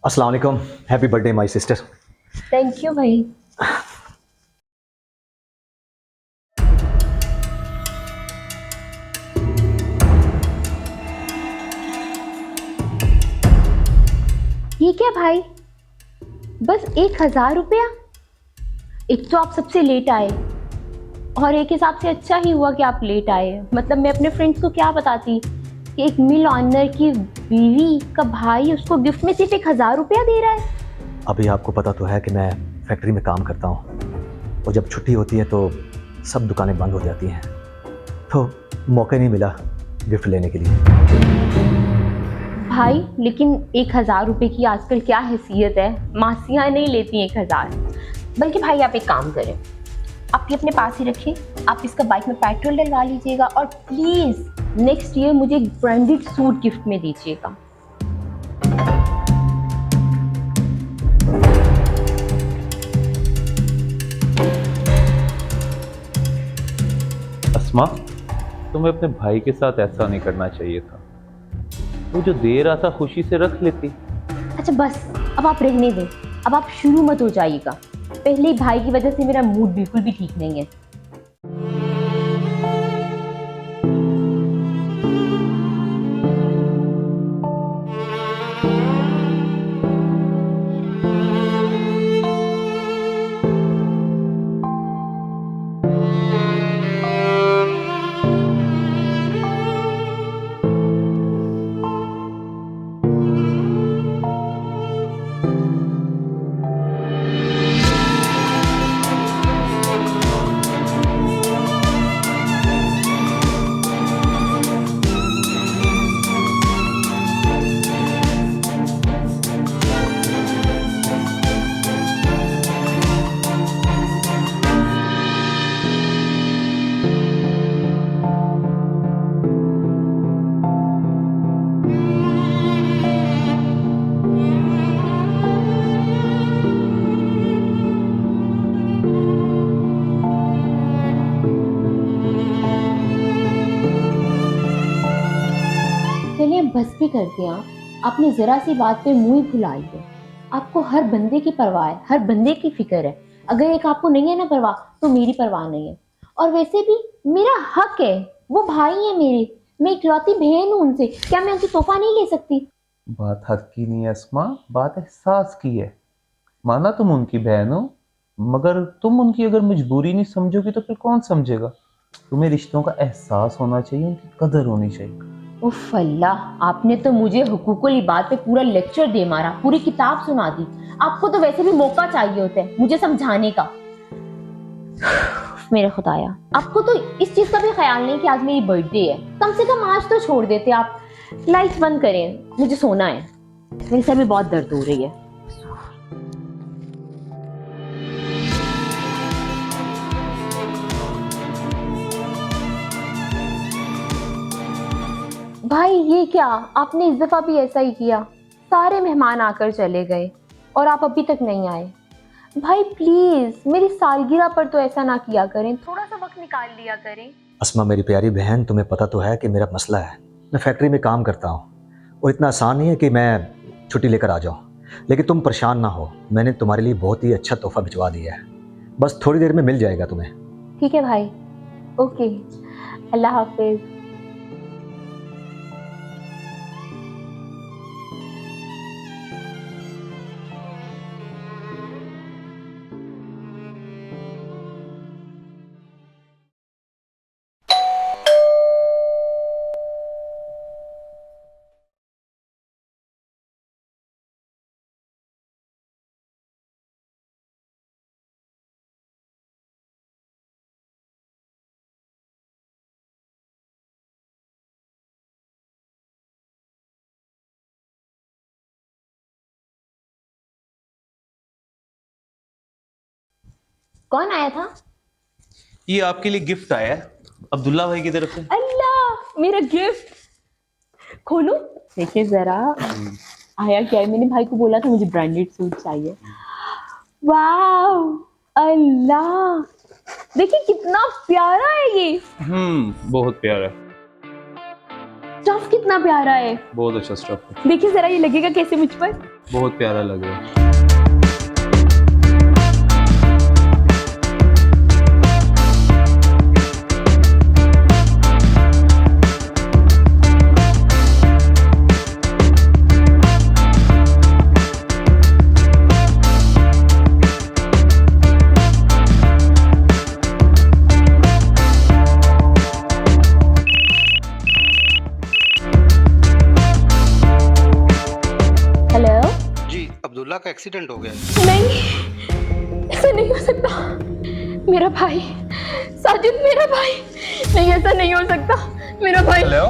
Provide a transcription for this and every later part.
अस्सलाम वालेकुम। Happy birthday my sister. Thank you भाई। ये क्या भाई, बस 1,000 रुपया। एक तो आप सबसे लेट आए, और एक हिसाब से अच्छा ही हुआ कि आप लेट आए। मतलब मैं अपने फ्रेंड्स को क्या बताती कि एक मिल ऑनर की बीवी का भाई उसको गिफ्ट में सिर्फ 1,000 रुपया दे रहा है। अभी आपको पता तो है कि मैं फैक्ट्री में काम करता हूँ, और जब छुट्टी होती है तो सब दुकानें बंद हो जाती हैं, तो मौका नहीं मिला गिफ्ट लेने के लिए। भाई लेकिन 1,000 रुपये की आजकल क्या हैसियत है, मासियाँ नहीं लेती 1,000। बल्कि भाई आप एक काम करें, आप ये अपने पास ही रखिए, आप इसका बाइक में पेट्रोल डलवा लीजिएगा, और प्लीज़ नेक्स्ट ईयर मुझे एक ब्रांडेड सूट गिफ्ट में दीजिएगा। अस्मा, तुम्हें अपने भाई के साथ ऐसा नहीं करना चाहिए था। वो जो दे रहा था खुशी से रख लेती। अच्छा बस, अब आप रहने दें, अब आप शुरू मत हो जाइएगा। पहले ही भाई की वजह से मेरा मूड बिल्कुल भी ठीक नहीं है। चलिए बस भी करते हैं। आपने जरा सी बात पे मुंह ही फुला लिया। आपको हर बंदे की परवाह है, हर बंदे की फिक्र है। अगर एक आपको नहीं है ना परवाह, तो मेरी परवाह नहीं है। और वैसे भी मेरा हक है, वो भाई है मेरे, मैं इकलौती बहन हूँ उनसे, क्या मैं उनसे तोहफा नहीं ले सकती? बात हक की नहीं है अस्मा, बात एहसास की है। माना तुम उनकी बहन हो, मगर तुम उनकी अगर मजबूरी नहीं समझोगी तो फिर कौन समझेगा। तुम्हें रिश्तों का एहसास होना चाहिए, उनकी कदर होनी चाहिए। उफ अल्लाह, आपने तो मुझे हुकूकुल इबाद पे पूरा लेक्चर दे मारा, पूरी किताब सुना दी। आपको तो वैसे भी मौका चाहिए होता है मुझे समझाने का। मेरे खुदाया, आपको तो इस चीज का भी ख्याल नहीं कि आज मेरी बर्थडे है। कम से कम आज तो छोड़ देते आप। लाइट्स बंद करें, मुझे सोना है, मेरे सर में बहुत दर्द हो रही है। भाई ये क्या, आपने इस दफा भी ऐसा ही किया। सारे मेहमान आकर चले गए और आप अभी तक नहीं आए। भाई प्लीज मेरी सालगिरह पर तो ऐसा ना किया करें, थोड़ा सा वक्त निकाल लिया करें। अस्मा मेरी प्यारी बहन, तुम्हें पता तो है कि मेरा मसला है, मैं फैक्ट्री में काम करता हूँ और इतना आसान नहीं है कि मैं छुट्टी लेकर आ जाऊँ। लेकिन तुम परेशान ना हो, मैंने तुम्हारे लिए बहुत ही अच्छा तोहफा भिजवा दिया है, बस थोड़ी देर में मिल जाएगा तुम्हें। ठीक है भाई, ओके, अल्लाह हाफिज। कौन आया था? ये आपके लिए गिफ्ट आया है अब्दुल्ला भाई की तरफ से। अल्लाह, मेरा गिफ्ट खोलो, देखिए जरा आया क्या है। मैंने भाई को बोला था मुझे ब्रांडेड सूट चाहिए। वाह, अल्लाह, देखिए कितना प्यारा है ये। बहुत प्यारा है। स्टफ कितना प्यारा है, बहुत अच्छा स्टफ है, देखिए जरा ये लगेगा कैसे मुझ पर। बहुत प्यारा लग रहा है। हेलो। जी अब्दुल्ला का एक्सीडेंट हो गया है। नहीं, ऐसा नहीं हो सकता। मेरा भाई साजिद, मेरा भाई, नहीं ऐसा नहीं हो सकता। मेरा भाई, हेलो,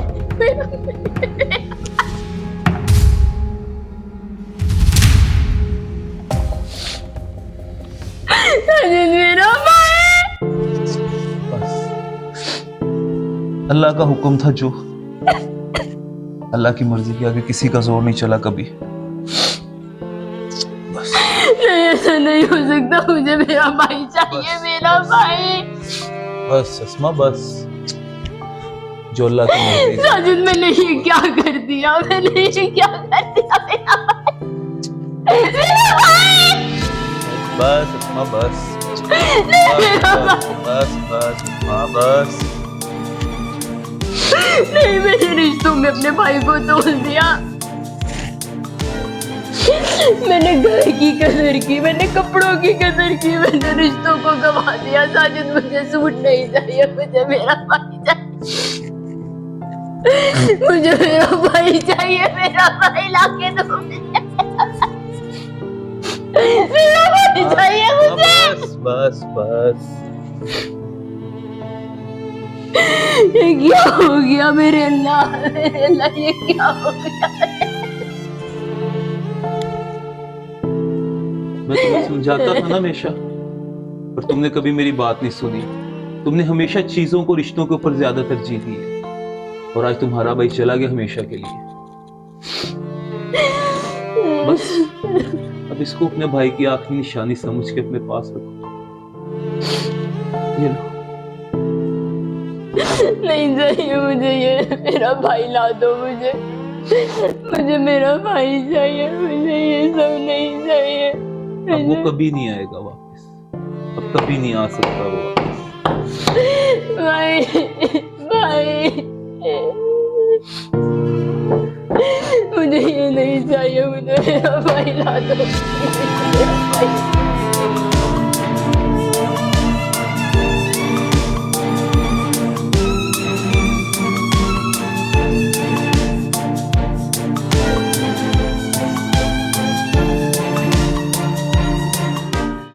साजिद मेरा भाई। बस अल्लाह का हुक्म था, जो अल्लाह की मर्जी के आगे किसी का जोर नहीं चला कभी। बस नहीं ऐसा नहीं हो सकता, मुझे मेरा भाई चाहिए, मेरा भाई। बस अस्मा, बस जो अल्लाह की मर्जी। साजिद मैंने ये क्या कर दिया, मैंने ये क्या कर दिया, मेरा भाई, मेरा भाई। बस अस्मा, बस मेरा बस बस बस अस्मा, बस। नहीं, मैंने रिश्तों में अपने भाई को तोड़ दिया। मैंने घर की कदर की, मैंने कपड़ों की कदर की, मैंने रिश्तों को गवा दिया। साजिद मुझे सूट नहीं चाहिए, मुझे मेरा भाई चाहिए, मुझे मेरा भाई चाहिए, मेरा भाई लाके दो मुझे, मेरा भाई चाहिए मुझे। बस बस बस। ये क्या हो गया मेरे अल्लाह, मेरे अल्लाह, ये क्या हो गया। मैं तुम्हें समझाता था ना हमेशा, पर तुमने कभी मेरी बात नहीं सुनी। तुमने हमेशा चीजों को रिश्तों के ऊपर ज्यादा तरजीह दी है, और आज तुम्हारा भाई चला गया हमेशा के लिए। बस अब इसको अपने भाई की आखिरी निशानी समझ के अपने पास रखो। ये लो। नहीं चाहिए मुझे ये, मेरा भाई ला दो मुझे, मुझे मेरा भाई चाहिए, मुझे ये सब नहीं चाहिए। अब वो कभी नहीं आएगा वापस, अब कभी नहीं आ सकता वो वापस। भाई, भाई, मुझे ये नहीं चाहिए, मुझे मेरा भाई ला दो, मेरा भाई।